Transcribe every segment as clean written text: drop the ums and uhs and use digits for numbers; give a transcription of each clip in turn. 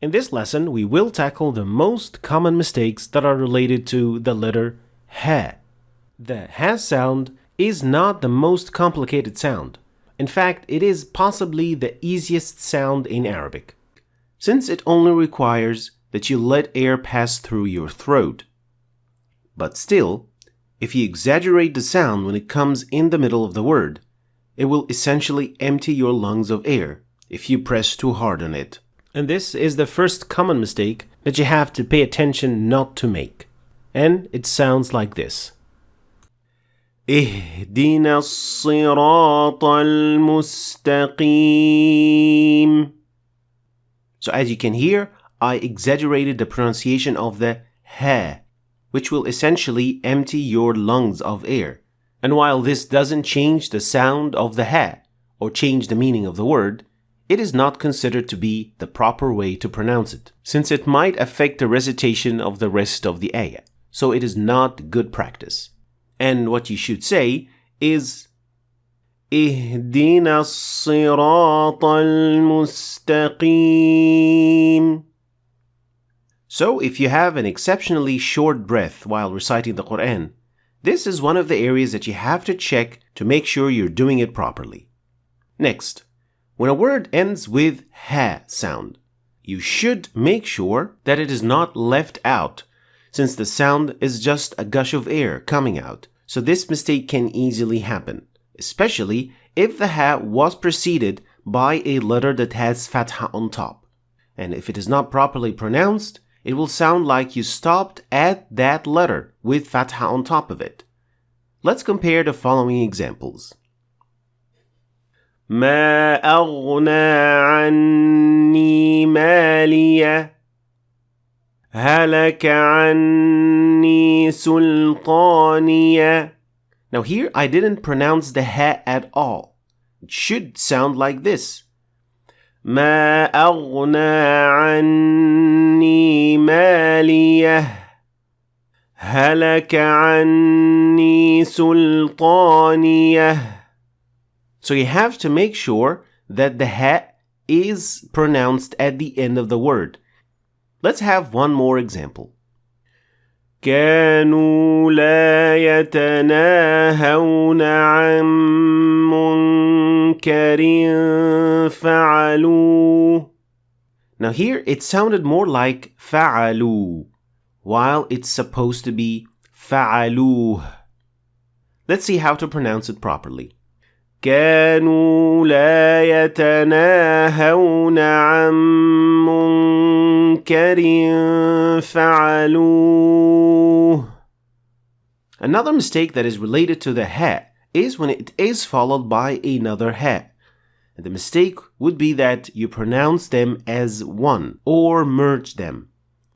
In this lesson, we will tackle the most common mistakes that are related to the letter ha. The ha sound is not the most complicated sound. In fact, it is possibly the easiest sound in Arabic, since it only requires that you let air pass through your throat. But still, if you exaggerate the sound when it comes in the middle of the word, it will essentially empty your lungs of air if you press too hard on it. And this is the first common mistake that you have to pay attention not to make. And it sounds like this. اهدنا الصراط المستقيم. So as you can hear, I exaggerated the pronunciation of the ha, which will essentially empty your lungs of air. And while this doesn't change the sound of the ha or change the meaning of the word, it is not considered to be the proper way to pronounce it, since it might affect the recitation of the rest of the ayah. So it is not good practice. And what you should say is اهدنا الصراط المستقيم. So if you have an exceptionally short breath while reciting the Quran, this is one of the areas that you have to check to make sure you're doing it properly. Next, when a word ends with ha sound, you should make sure that it is not left out, since the sound is just a gush of air coming out. So this mistake can easily happen, especially if the ha was preceded by a letter that has fatha on top. And if it is not properly pronounced, it will sound like you stopped at that letter with fatha on top of it. Let's compare the following examples. ما أغنى عني مالية هلك عني سلطانية. Now here I didn't pronounce the ha at all. It should sound like this. ما أغنى عني مالية هلك عني سلطانية. So you have to make sure that the ha is pronounced at the end of the word. Let's have one more example. كانوا لا يتناهون عن منكر فعلوه. Now here it sounded more like فعلوا, while it's supposed to be فعلوه. Let's see how to pronounce it properly. كانوا لا يتناهون عن منكر فعلوه. Another mistake that is related to the ha is when it is followed by another ha. And the mistake would be that you pronounce them as one or merge them.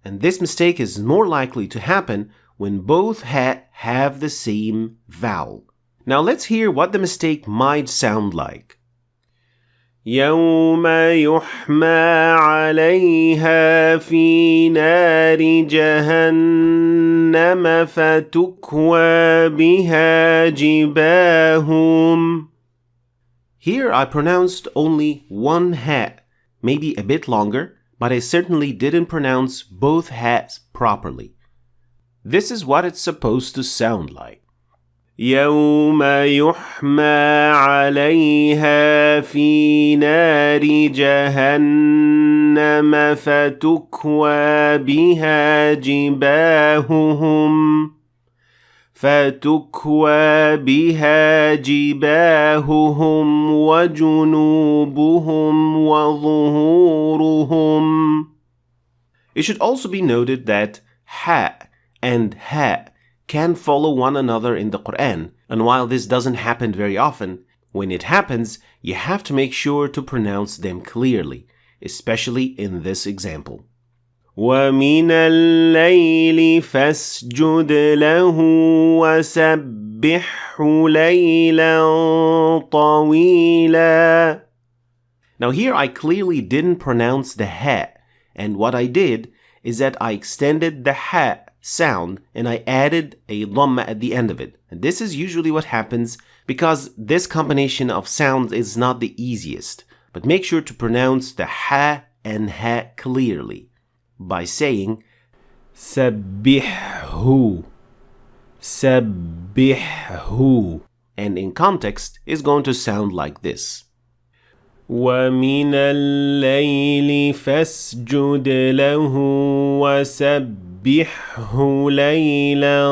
And this mistake is more likely to happen when both ha have the same vowel. Now let's hear what the mistake might sound like. يوم يحمى عليها في نار جهنم فتكوى بها جباههم. Here I pronounced only one ha, maybe a bit longer, but I certainly didn't pronounce both ha's properly. This is what it's supposed to sound like. يوم يحمى عليها في نار جهنم فتكوى بها جباههم وجنوبهم وظهورهم. It should also be noted that ha and ha can follow one another in the Quran, and while this doesn't happen very often, when it happens, you have to make sure to pronounce them clearly, especially in this example. وَمِنَ اللَّيْلِ فَاسْجُدْ لَهُ وَسَبِّحْهُ لَيْلًا طَوِيلًا. Now here I clearly didn't pronounce the ha, and what I did is that I extended the ha sound and I added a dhamma at the end of it. And this is usually what happens because this combination of sounds is not the easiest. But make sure to pronounce the ha and ha clearly by saying سبحه سبحه, and in context is going to sound like this. وَمِنَ اللَّيْلِ فَاسْجُدْ لَهُ وَسَبِّحْهُ لَيْلًا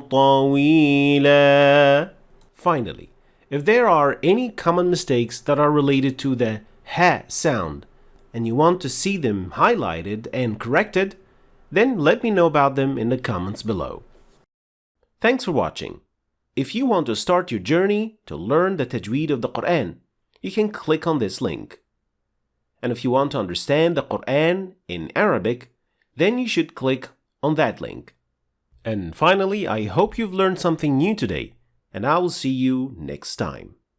طَوِيلًا. Finally, if there are any common mistakes that are related to the ha sound and you want to see them highlighted and corrected, then let me know about them in the comments below. Thanks for watching. If you want to start your journey to learn the Tajweed of the Quran, you can click on this link. And if you want to understand the Quran in Arabic, then you should click on that link. And finally, I hope you've learned something new today, and I will see you next time.